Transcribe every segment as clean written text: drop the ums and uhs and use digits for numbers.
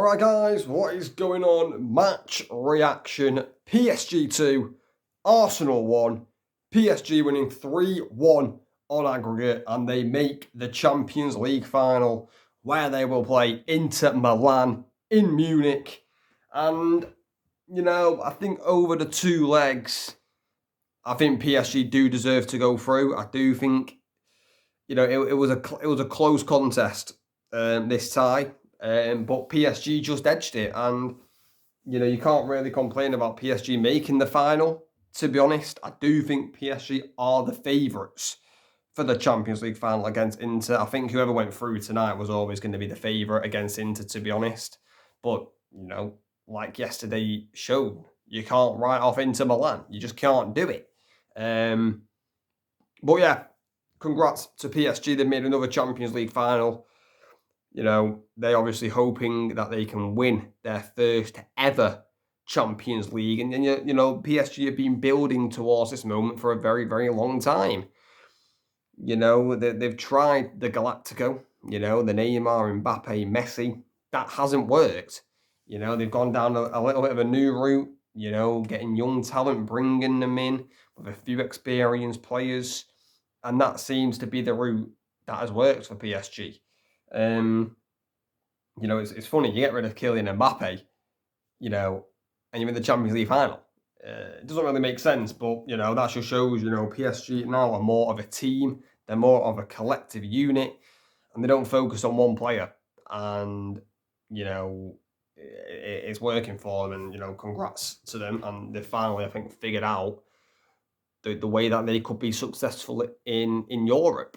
Alright guys, what is going on? Match reaction. PSG 2, Arsenal 1. PSG winning 3-1 on aggregate, and they make the Champions League final where they will play Inter Milan in Munich. And, I think over the two legs, I think PSG do deserve to go through. I do think, it was a close contest, this tie. But PSG just edged it, and you can't really complain about PSG making the final. To be honest, I do think PSG are the favourites for the Champions League final against Inter. I think whoever went through tonight was always going to be the favourite against Inter, to be honest. But like yesterday showed, you can't write off Inter Milan. You just can't do it. But yeah, congrats to PSG. They made another Champions League final. They're obviously hoping that they can win their first ever Champions League. And PSG have been building towards this moment for a very, very long time. They've tried the Galactico, the Neymar, Mbappe, Messi. That hasn't worked. They've gone down a little bit of a new route, getting young talent, bringing them in with a few experienced players. And that seems to be the route that has worked for PSG. It's funny, you get rid of Kylian Mbappe, and you're in the Champions League final. It doesn't really make sense, but, that just shows, PSG now are more of a team. They're more of a collective unit, and they don't focus on one player. And, it's working for them, and, congrats to them. And they finally, I think, figured out the way that they could be successful in Europe.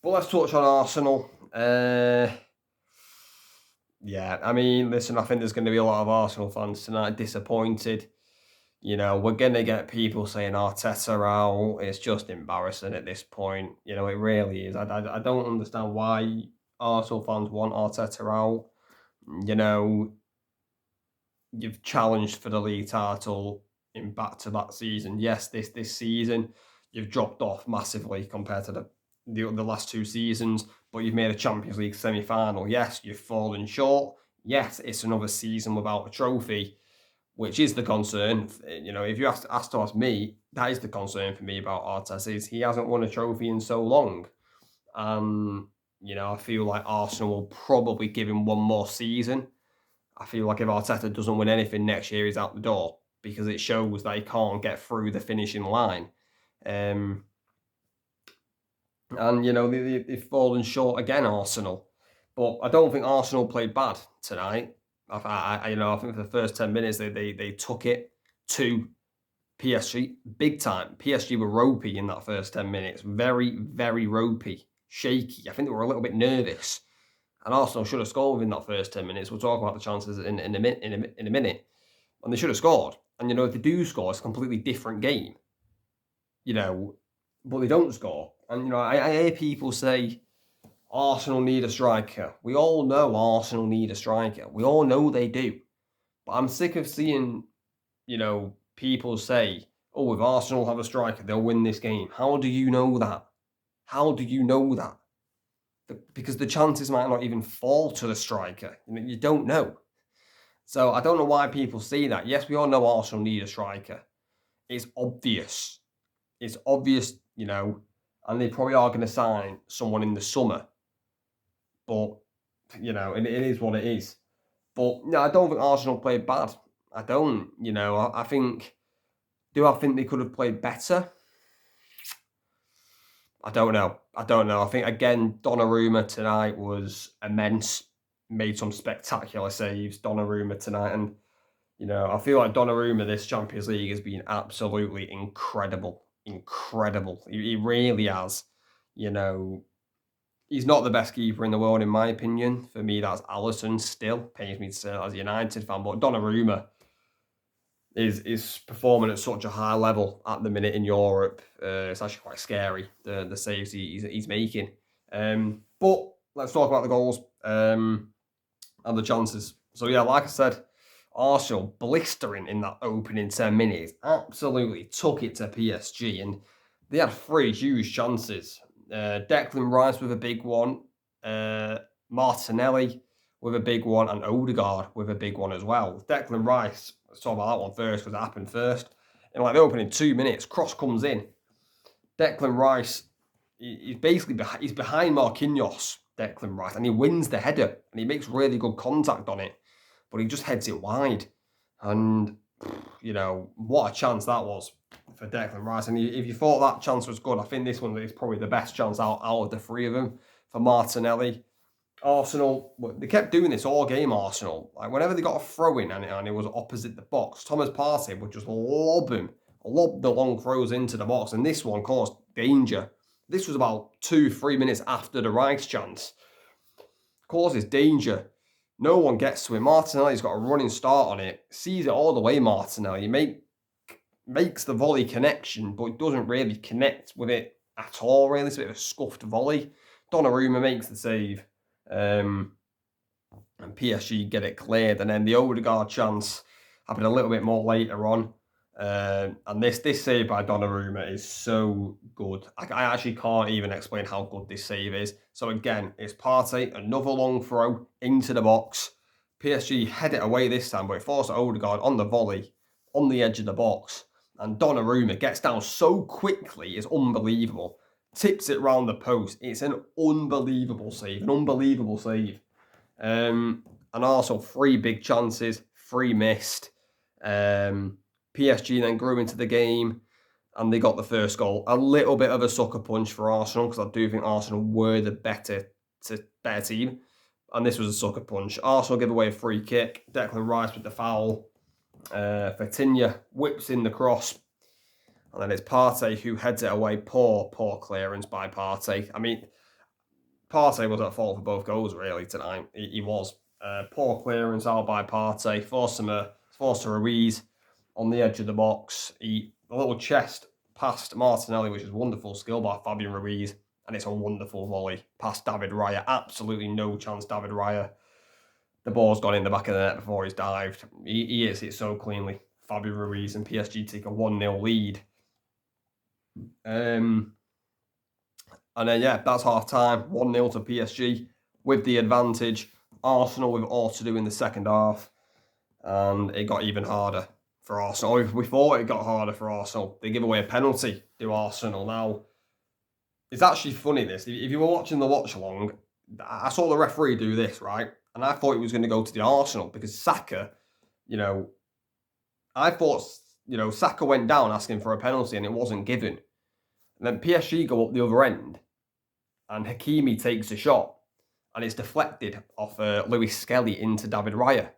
But let's touch on Arsenal. Yeah, I mean, listen, I think there's going to be a lot of Arsenal fans tonight disappointed. We're going to get people saying Arteta out. It's just embarrassing at this point. It really is. I don't understand why Arsenal fans want Arteta out. You've challenged for the league title in back-to-back season. Yes, this season you've dropped off massively compared to the last two seasons, but you've made a Champions League semi-final. Yes, you've fallen short. Yes, it's another season without a trophy, which is the concern. If you ask to ask me, that is the concern for me about Arteta, is he hasn't won a trophy in so long. I feel like Arsenal will probably give him one more season. I feel like if Arteta doesn't win anything next year, he's out the door, because it shows that he can't get through the finishing line. And, they've fallen short again, Arsenal. But I don't think Arsenal played bad tonight. I think for the first 10 minutes, they took it to PSG big time. PSG were ropey in that first 10 minutes. Very, very ropey. Shaky. I think they were a little bit nervous. And Arsenal should have scored within that first 10 minutes. We'll talk about the chances in a minute. And they should have scored. And, if they do score, it's a completely different game. But they don't score. And, I hear people say, Arsenal need a striker. We all know Arsenal need a striker. We all know they do. But I'm sick of seeing, people say, oh, if Arsenal have a striker, they'll win this game. How do you know that? How do you know that? Because the chances might not even fall to the striker. You don't know. So I don't know why people say that. Yes, we all know Arsenal need a striker. It's obvious. It's obvious, and they probably are going to sign someone in the summer. But, it is what it is. But, no, I don't think Arsenal played bad. I don't, I think... Do I think they could have played better? I don't know. I think, again, Donnarumma tonight was immense. Made some spectacular saves, Donnarumma tonight. And, I feel like Donnarumma, this Champions League, has been absolutely incredible. Incredible. He really has. He's not the best keeper in the world, in my opinion. For me, that's Alisson still. Pains me to say that as a United fan. But Donnarumma is performing at such a high level at the minute in Europe. It's actually quite scary, the saves he's making. But let's talk about the goals and the chances. So, yeah, like I said, Arsenal blistering in that opening 10 minutes. Absolutely took it to PSG. And they had 3 huge chances. Declan Rice with a big one. Martinelli with a big one, and Odegaard with a big one as well. Declan Rice, let's talk about that one first because it happened first. In like the opening 2 minutes, cross comes in. Declan Rice, he's basically he's behind Marquinhos, Declan Rice, and he wins the header and he makes really good contact on it, but he just heads it wide. And, you know, what a chance that was for Declan Rice. And if you thought that chance was good, I think this one is probably the best chance out of the three of them for Martinelli. Arsenal, they kept doing this all game, Arsenal. Like, whenever they got a throw-in and it was opposite the box, Thomas Partey would just lob the long throws into the box. And this one caused danger. This was about 2-3 minutes after the Rice chance. Causes danger. No one gets to him. Martinelli's got a running start on it. Sees it all the way, Martinelli. Makes the volley connection, but doesn't really connect with it at all, really. It's a bit of a scuffed volley. Donnarumma makes the save. And PSG get it cleared. And then the Odegaard chance happened a little bit more later on. And this save by Donnarumma is so good. I actually can't even explain how good this save is. So again, it's Partey, another long throw into the box. PSG head it away this time, but it forced Odegaard on the volley, on the edge of the box. And Donnarumma gets down so quickly, it's unbelievable. Tips it round the post. It's an unbelievable save, And also 3 big chances, 3 missed. PSG then grew into the game and they got the first goal. A little bit of a sucker punch for Arsenal because I do think Arsenal were the better team. And this was a sucker punch. Arsenal give away a free kick. Declan Rice with the foul. Vitinha whips in the cross. And then it's Partey who heads it away. Poor clearance by Partey. I mean, Partey was at fault for both goals really tonight. He was. Poor clearance out by Partey. Forced to Ruiz on the edge of the box. A little chest past Martinelli, which is wonderful skill by Fabian Ruiz. And it's a wonderful volley past David Raya. Absolutely no chance, David Raya. The ball's gone in the back of the net before he's dived. He hits it so cleanly. Fabian Ruiz and PSG take a 1-0 lead. And then, yeah, that's half-time. 1-0 to PSG with the advantage. Arsenal with all to do in the second half. And it got even harder for Arsenal. We thought it got harder for Arsenal. They give away a penalty to Arsenal now. It's actually funny, this. If you were watching the watch-along, I saw the referee do this, right? And I thought it was going to go to the Arsenal because Saka, I thought, Saka went down asking for a penalty and it wasn't given. And then PSG go up the other end and Hakimi takes a shot and it's deflected off Lewis Skelly into David Raya.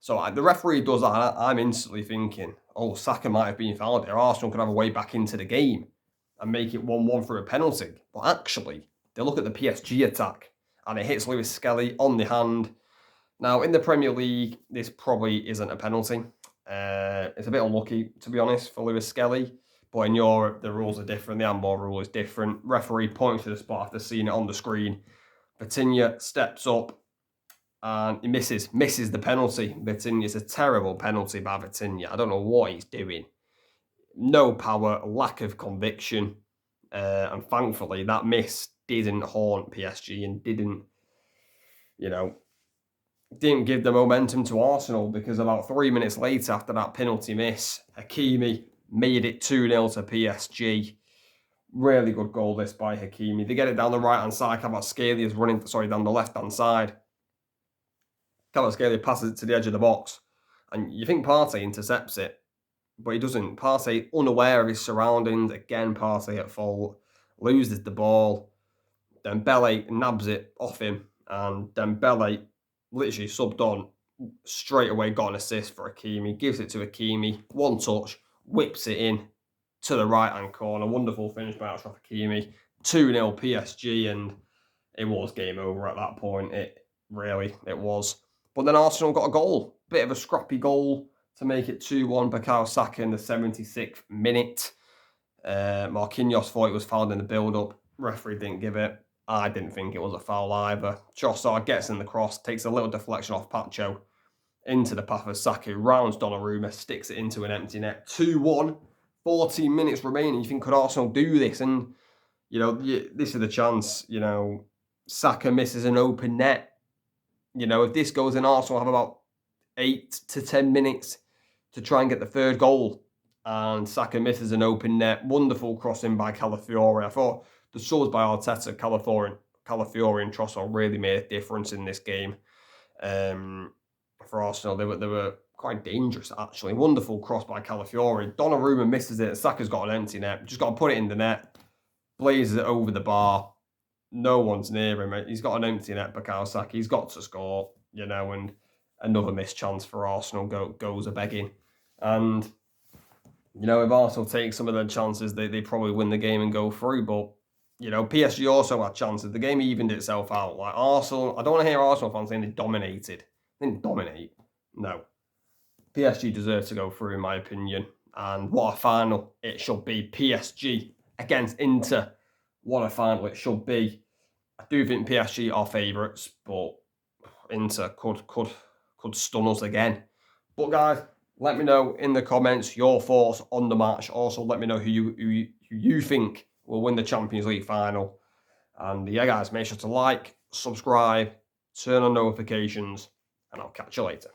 So the referee does that and I'm instantly thinking, oh, Saka might have been fouled here. Arsenal could have a way back into the game and make it 1-1 for a penalty. But actually, they look at the PSG attack and it hits Lewis Skelly on the hand. Now, in the Premier League, this probably isn't a penalty. It's a bit unlucky, to be honest, for Lewis Skelly. But in Europe, the rules are different. The handball rule is different. Referee points to the spot after seeing it on the screen. Vitinha steps up and he misses the penalty. Vitinha's a terrible penalty by Vitinha. I don't know what he's doing. No power, lack of conviction. And thankfully, that miss didn't haunt PSG and didn't give the momentum to Arsenal because about 3 minutes later after that penalty miss, Hakimi made it 2-0 to PSG. Really good goal this by Hakimi. They get it down the right-hand side. Kvaratskhelia is running, down the left-hand side. Kvaratskhelia passes it to the edge of the box. And you think Partey intercepts it, but he doesn't. Partey, unaware of his surroundings. Again, Partey at fault. Loses the ball. Dembele nabs it off him. And Dembele literally subbed on straight away, got an assist for Hakimi. Gives it to Hakimi. One touch. Whips it in to the right-hand corner. Wonderful finish by Achraf Hakimi. 2-0 PSG, and it was game over at that point. It was. But then Arsenal got a goal. Bit of a scrappy goal to make it 2-1. Bukayo Saka in the 76th minute. Marquinhos thought it was fouled in the build-up. Referee didn't give it. I didn't think it was a foul either. Trossard gets in the cross, takes a little deflection off Pacho into the path of Saka, rounds Donnarumma, sticks it into an empty net. 2-1, 14 minutes remaining. You think, could Arsenal do this? And, this is the chance. Saka misses an open net. You know, if this goes in, Arsenal have about 8 to 10 minutes to try and get the third goal. And Saka misses an open net. Wonderful crossing by Calafiori. I thought the subs by Arteta, Calafiori and Trossard really made a difference in this game. For Arsenal, they were quite dangerous, actually. Wonderful cross by Calafiori. Donnarumma misses it. Saka's got an empty net. Just got to put it in the net. Blazes it over the bar. No one's near him. He's got an empty net, Bukayo Saka. He's got to score, you know, and another missed chance for Arsenal goes a-begging. And, you know, if Arsenal take some of their chances, they probably win the game and go through. But, you know, PSG also had chances. The game evened itself out. Like, Arsenal, I don't want to hear Arsenal fans saying they dominated. They didn't dominate. No. PSG deserve to go through, in my opinion. And what a final it should be. PSG against Inter. What a final it should be. I do think PSG are favourites, but Inter could stun us again. But guys, let me know in the comments your thoughts on the match. Also, let me know who you think will win the Champions League final. And yeah, guys, make sure to like, subscribe, turn on notifications, and I'll catch you later.